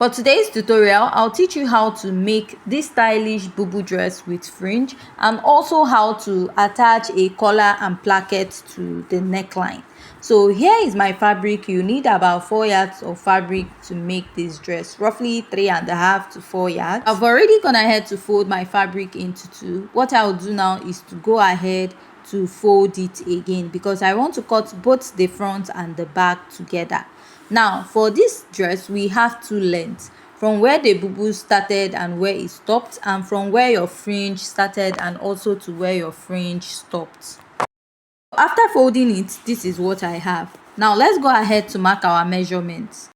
For today's tutorial, I'll teach you how to make this stylish bubu dress with fringe and also how to attach a collar and placket to the neckline. So here is my fabric. You need about 4 yards of fabric to make this dress, roughly 3.5 to 4 yards. I've already gone ahead to fold my fabric into two. What I'll do now is to go ahead to fold it again because I want to cut both the front and the back together. Now for this dress we have two lengths, from where the bubu started and where it stopped, and from where your fringe started and also to where your fringe stopped. After folding it, this is what I have. Now let's go ahead to mark our measurements.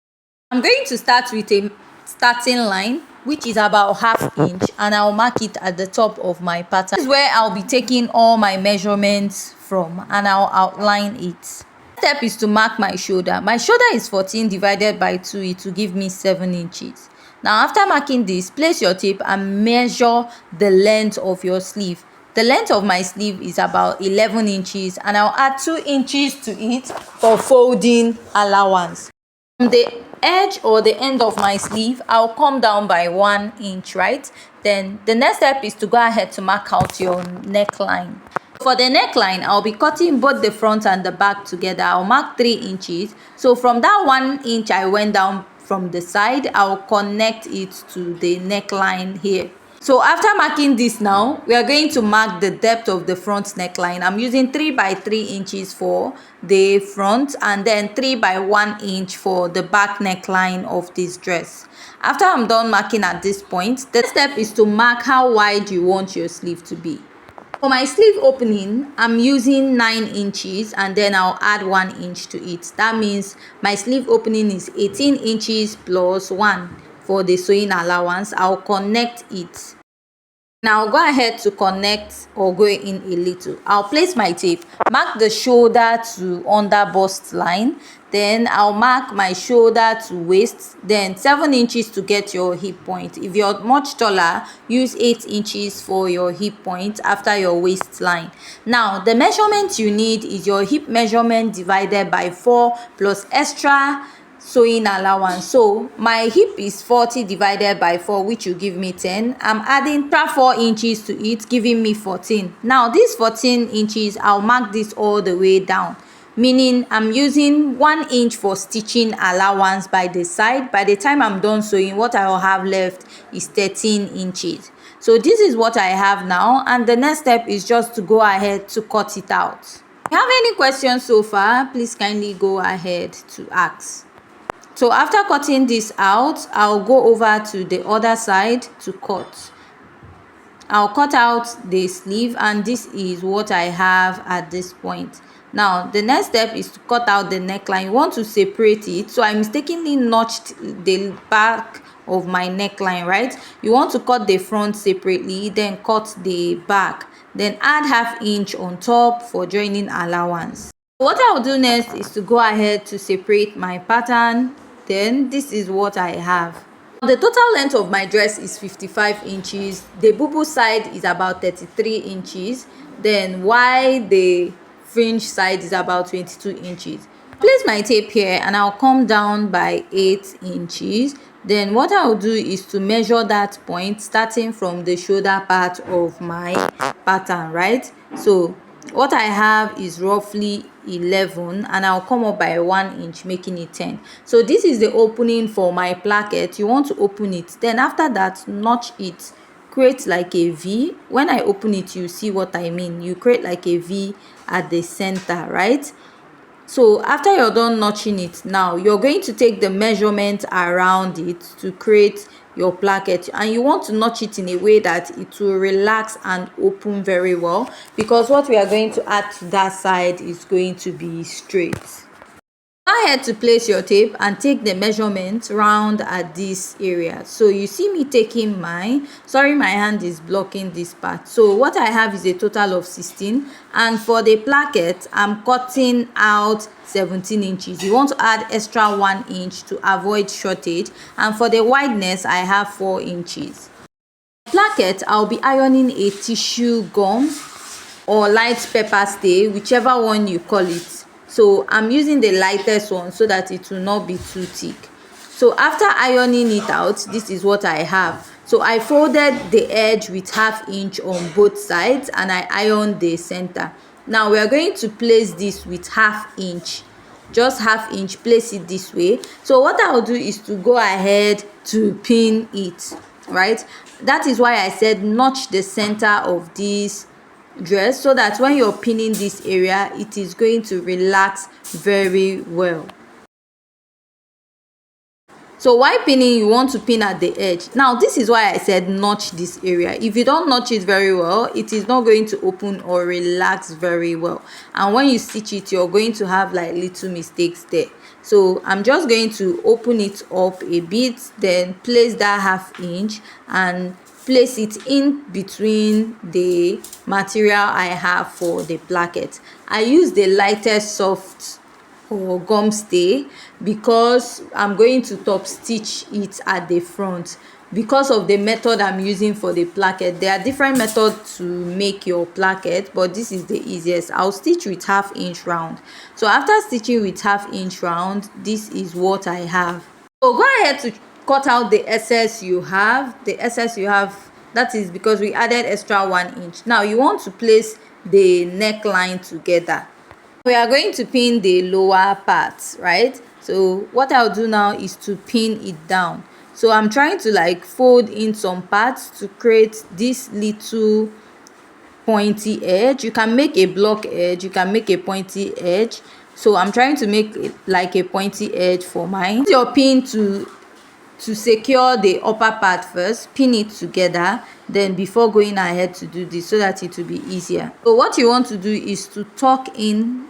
I'm going to start with a starting line which is about 1/2 inch, and I'll mark it at the top of my pattern. This is where I'll be taking all my measurements from, and I'll outline it. Step is to mark my shoulder. My shoulder is 14 divided by 2. It will give me 7 inches. Now after marking this, place your tape and measure the length of your sleeve. The length of my sleeve is about 11 inches, and I'll add 2 inches to it for folding allowance. From the edge or the end of my sleeve, I'll come down by 1 inch, right? Then the next step is to go ahead to mark out your neckline. For the neckline, I'll be cutting both the front and the back together. I'll mark 3 inches. So from that 1 inch I went down from the side, I'll connect it to the neckline here. So after marking this now, we are going to mark the depth of the front neckline. I'm using 3 by 3 inches for the front and then 3 by 1 inch for the back neckline of this dress. After I'm done marking at this point, the step is to mark how wide you want your sleeve to be. For my sleeve opening, I'm using 9 inches and then I'll add 1 inch to it. That means my sleeve opening is 18 inches plus 1. For the sewing allowance, I'll connect it. Now I'll go ahead to connect or go in a little. I'll place my tape, mark the shoulder to under bust line, then I'll mark my shoulder to waist, then 7 inches to get your hip point. If you're much taller, use 8 inches for your hip point after your waistline. Now the measurement you need is your hip measurement divided by 4 plus extra sewing allowance. So my hip is 40 divided by 4, which will give me 10. I'm adding 4 inches to it, giving me 14. Now this 14 inches, I'll mark this all the way down, meaning I'm using 1 inch for stitching allowance by the side. By the time I'm done sewing, what I will have left is 13 inches. So this is what I have now, and the next step is just to go ahead to cut it out. If you have any questions so far, please kindly go ahead to ask. So after cutting this out, I'll go over to the other side to cut. I'll cut out the sleeve, and this is what I have at this point. Now the next step is to cut out the neckline. You want to separate it, so I mistakenly notched the back of my neckline, right? You want to cut the front separately, then cut the back, then add 1/2 inch on top for joining allowance. What I'll do next is to go ahead to separate my pattern. Then this is what I have. The total length of my dress is 55 inches. The bubu side is about 33 inches. Then while the fringe side is about 22 inches. Place my tape here and I'll come down by 8 inches. Then what I'll do is to measure that point starting from the shoulder part of my pattern, right? So what I have is roughly 11, and I'll come up by 1 inch, making it 10. So this is the opening for my placket. You want to open it, then after that notch it, create like a V. When I open it, you see what I mean. You create like a V at the center, right? So after you're done notching it, now you're going to take the measurement around it to create your placket, and you want to notch it in a way that it will relax and open very well, because what we are going to add to that side is going to be straight. Go ahead to place your tape and take the measurement round at this area. So you see me taking mine. Sorry, my hand is blocking this part. So what I have is a total of 16, and for the placket I'm cutting out 17 inches. You want to add extra 1 inch to avoid shortage, and for the wideness I have 4 inches. Placket, I'll be ironing a tissue gum or light pepper stay, whichever one you call it. So I'm using the lightest one so that it will not be too thick. So after ironing it out, this is what I have. So I folded the edge with 1/2 inch on both sides and I ironed the center. Now we are going to place this with 1/2 inch, just 1/2 inch, place it this way. So what I'll do is to go ahead to pin it, right? That is why I said notch the center of this dress, so that when you're pinning this area, it is going to relax very well. So while pinning, you want to pin at the edge. Now this is why I said notch this area. If you don't notch it very well, it is not going to open or relax very well, and when you stitch it, you're going to have like little mistakes there. So I'm just going to open it up a bit, then place that 1/2 inch and place it in between the material I have for the placket. I use the lightest soft or gum stay because I'm going to top stitch it at the front. Because of the method I'm using for the placket, there are different methods to make your placket, but this is the easiest. I'll stitch with 1/2 inch round. So after stitching with 1/2 inch round, this is what I have. So go ahead to cut out the excess you have. The excess you have, that is because we added extra 1 inch. Now you want to place the neckline together. We are going to pin the lower part, right? So what I'll do now is to pin it down. So I'm trying to like fold in some parts to create this little pointy edge. You can make a block edge, you can make a pointy edge. So I'm trying to make it like a pointy edge for mine. Use your pin to secure the upper part first, pin it together, then before going ahead to do this, so that it will be easier. So what you want to do is to tuck in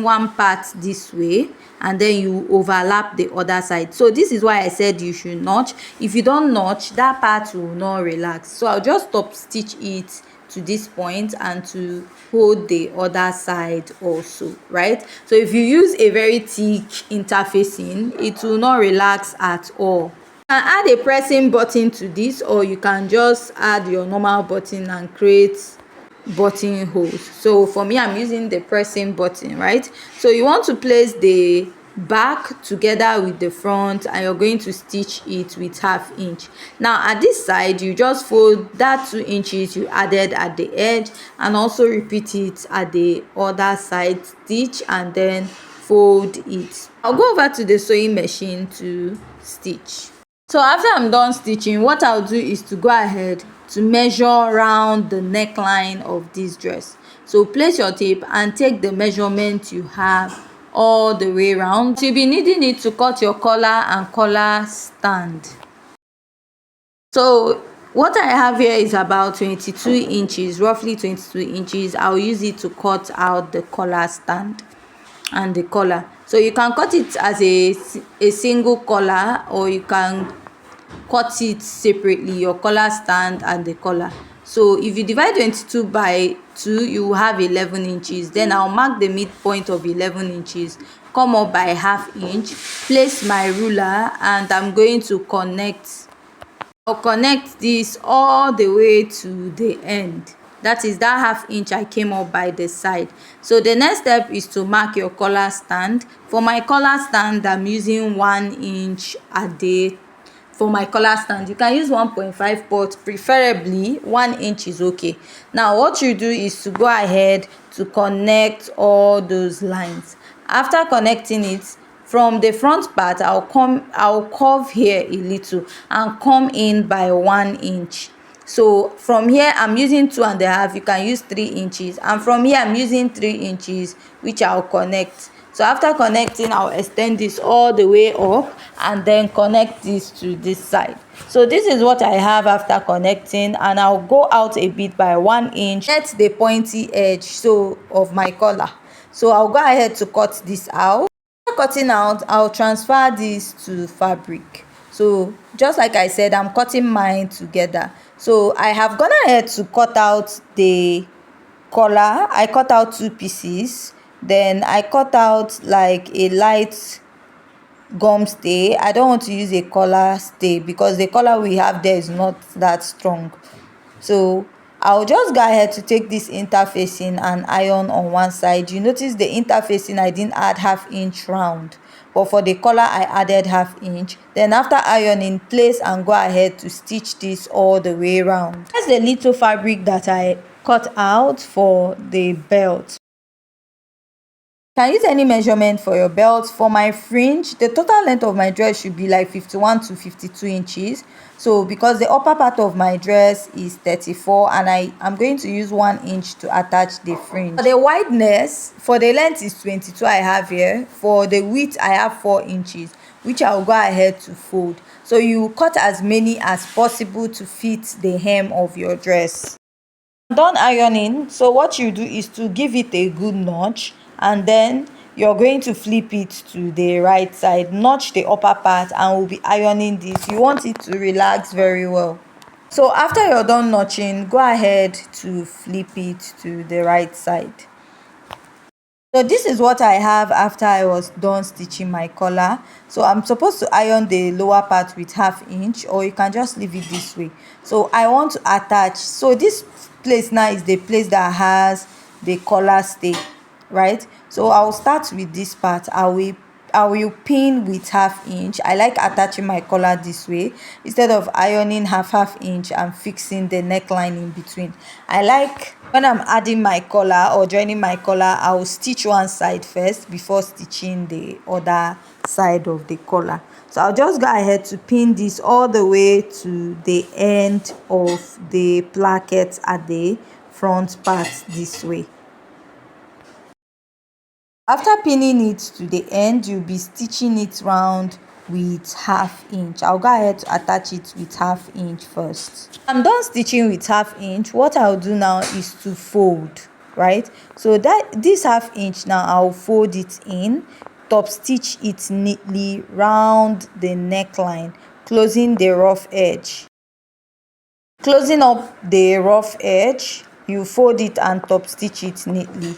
one part this way, and then you overlap the other side. So this is why I said you should notch. If you don't notch, that part will not relax. So I'll just top stitch it to this point and to hold the other side also, right? So if you use a very thick interfacing, it will not relax at all. You can add a pressing button to this, or you can just add your normal button and create button holes. So for me, I'm using the pressing button, right? So you want to place the back together with the front, and you're going to stitch it with 1/2 inch. Now at this side, you just fold that 2 inches you added at the edge and also repeat it at the other side, stitch and then fold it. I'll go over to the sewing machine to stitch. So after I'm done stitching, what I'll do is to go ahead to measure around the neckline of this dress. So place your tape and take the measurement you have all the way around. So you'll be needing it to cut your collar and collar stand. So what I have here is about 22 inches, roughly 22 inches. I'll use it to cut out the collar stand and the collar. So you can cut it as a single collar, or you can cut it separately, your collar stand and the collar. So if you divide 22 by 2, you will have 11 inches. Then I'll mark the midpoint of 11 inches, come up by 1/2 inch, place my ruler, and I'm going to I'll connect this all the way to the end. That is that 1/2 inch I came up by the side. So the next step is to mark your collar stand. For my collar stand, I'm using 1 inch at the for my collar stand. You can use 1.5, but preferably 1 inch is okay. Now what you do is to go ahead to connect all those lines. After connecting it, from the front part, I'll curve here a little and come in by 1 inch. So from here I'm using 2.5, you can use 3 inches, and from here I'm using 3 inches, which I'll connect. So after connecting, I'll extend this all the way up and then connect this to this side. So this is what I have after connecting, and I'll go out a bit by 1 inch. Get the pointy edge of my collar. So I'll go ahead to cut this out. After cutting out, I'll transfer this to fabric. So just like I said, I'm cutting mine together. So I have gone ahead to cut out the collar. I cut out 2 pieces. Then I cut out like a light gum stay. I don't want to use a collar stay because the collar we have there is not that strong. So I'll just go ahead to take this interfacing and iron on one side. You notice the interfacing I didn't add 1/2 inch round, but for the collar I added 1/2 inch. Then after ironing, place and go ahead to stitch this all the way around. Here's the little fabric that I cut out for the belt. You can use any measurement for your belt. For my fringe, the total length of my dress should be like 51 to 52 inches. So because the upper part of my dress is 34 and I'm going to use 1 inch to attach the fringe. For the wideness, for the length is 22 I have here. For the width I have 4 inches, which I'll go ahead to fold. So you cut as many as possible to fit the hem of your dress. Done ironing, so what you do is to give it a good notch, and then you're going to flip it to the right side, notch the upper part, and we'll be ironing this. You want it to relax very well. So after you're done notching, go ahead to flip it to the right side. So this is what I have after I was done stitching my collar. So I'm supposed to iron the lower part with 1/2 inch, or you can just leave it this way. So I want to attach, so this place now is the place that has the collar stay, right? So I'll start with this part. I will pin with 1/2 inch. I like attaching my collar this way instead of ironing half inch and fixing the neckline in between. I like when I'm adding my collar or joining my collar, I will stitch one side first before stitching the other side of the collar. So I'll just go ahead to pin this all the way to the end of the placket at the front part this way. After pinning it to the end, you'll be stitching it round with 1/2 inch. I'll go ahead to attach it with 1/2 inch first. I'm done stitching with 1/2 inch. What I'll do now is to fold, right? So that this 1/2 inch now, I'll fold it in, top stitch it neatly round the neckline, closing the rough edge. Closing up the rough edge, you fold it and top stitch it neatly.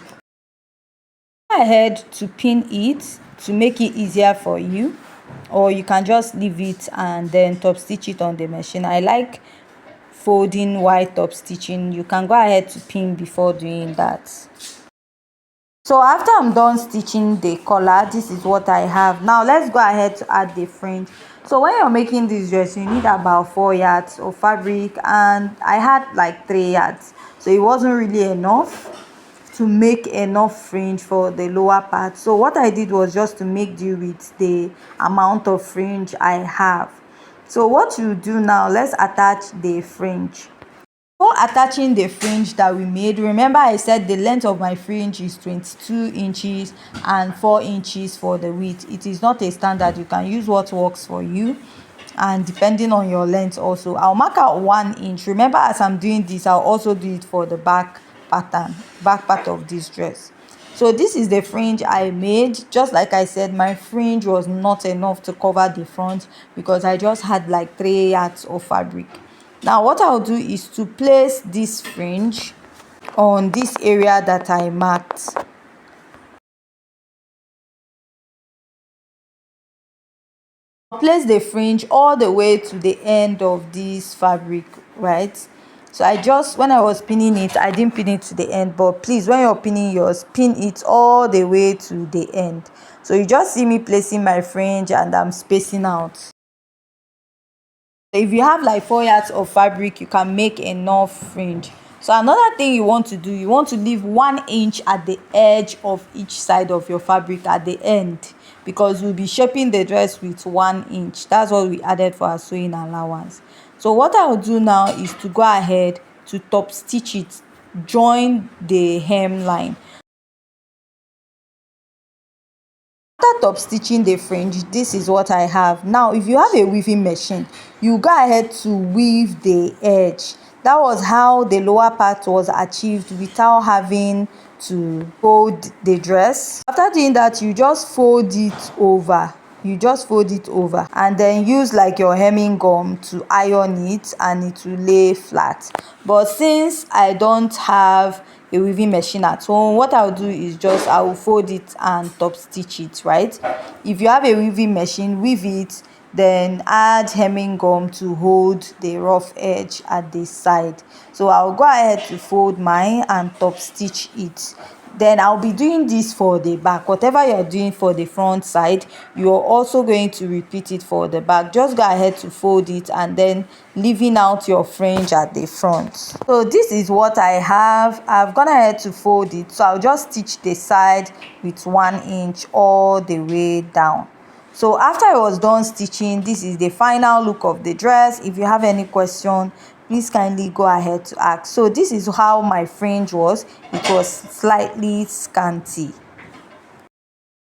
Go ahead to pin it to make it easier for you, or you can just leave it and then top stitch it on the machine. I like folding while top stitching. You can go ahead to pin before doing that. So after I'm done stitching the collar, this is what I have. Now let's go ahead to add the fringe. So when you're making this dress, you need about 4 yards of fabric, and I had like 3 yards, so it wasn't really enough to make enough fringe for the lower part. So what I did was just to make do with the amount of fringe I have. So what you do now, let's attach the fringe. Before attaching the fringe that we made, remember I said the length of my fringe is 22 inches and 4 inches for the width. It is not a standard. You can use what works for you, and depending on your length also. I'll mark out 1 inch. Remember, as I'm doing this, I'll also do it for the back pattern, back part of this dress. So this is the fringe I made. Just like I said, my fringe was not enough to cover the front because I just had like 3 yards of fabric. Now what I'll do is to place this fringe on this area that I marked. Place the fringe all the way to the end of this fabric, right? So when I was pinning it, I didn't pin it to the end, but please, when you're pinning yours, pin it all the way to the end. So you just see me placing my fringe and I'm spacing out. If you have like 4 yards of fabric, you can make enough fringe. So another thing you want to do, you want to leave 1 inch at the edge of each side of your fabric at the end, because we'll be shaping the dress with 1 inch. That's what we added for our sewing allowance. So what I'll do now is to go ahead to top stitch it, join the hemline. After top stitching the fringe, this is what I have. Now if you have a weaving machine, you go ahead to weave the edge. That was how the lower part was achieved without having to fold the dress. After doing that, you just fold it over. And then use like your hemming gum to iron it, and it will lay flat. But since I don't have a weaving machine at home, what I'll do is I will fold it and top stitch it, right? If you have a weaving machine, weave it, then add hemming gum to hold the rough edge at the side. So I'll go ahead to fold mine and top stitch it. then I'll be doing this for the back. Whatever you're doing for the front side, you're also going to repeat it for the back. Just go ahead to fold it and then leaving out your fringe at the front. So this is what I have. I've gone ahead to fold it, so I'll just stitch the side with 1 inch all the way down. So after I was done stitching, this is the final look of the dress. If you have any question, please kindly go ahead to ask. So this is how my fringe was. It was slightly scanty.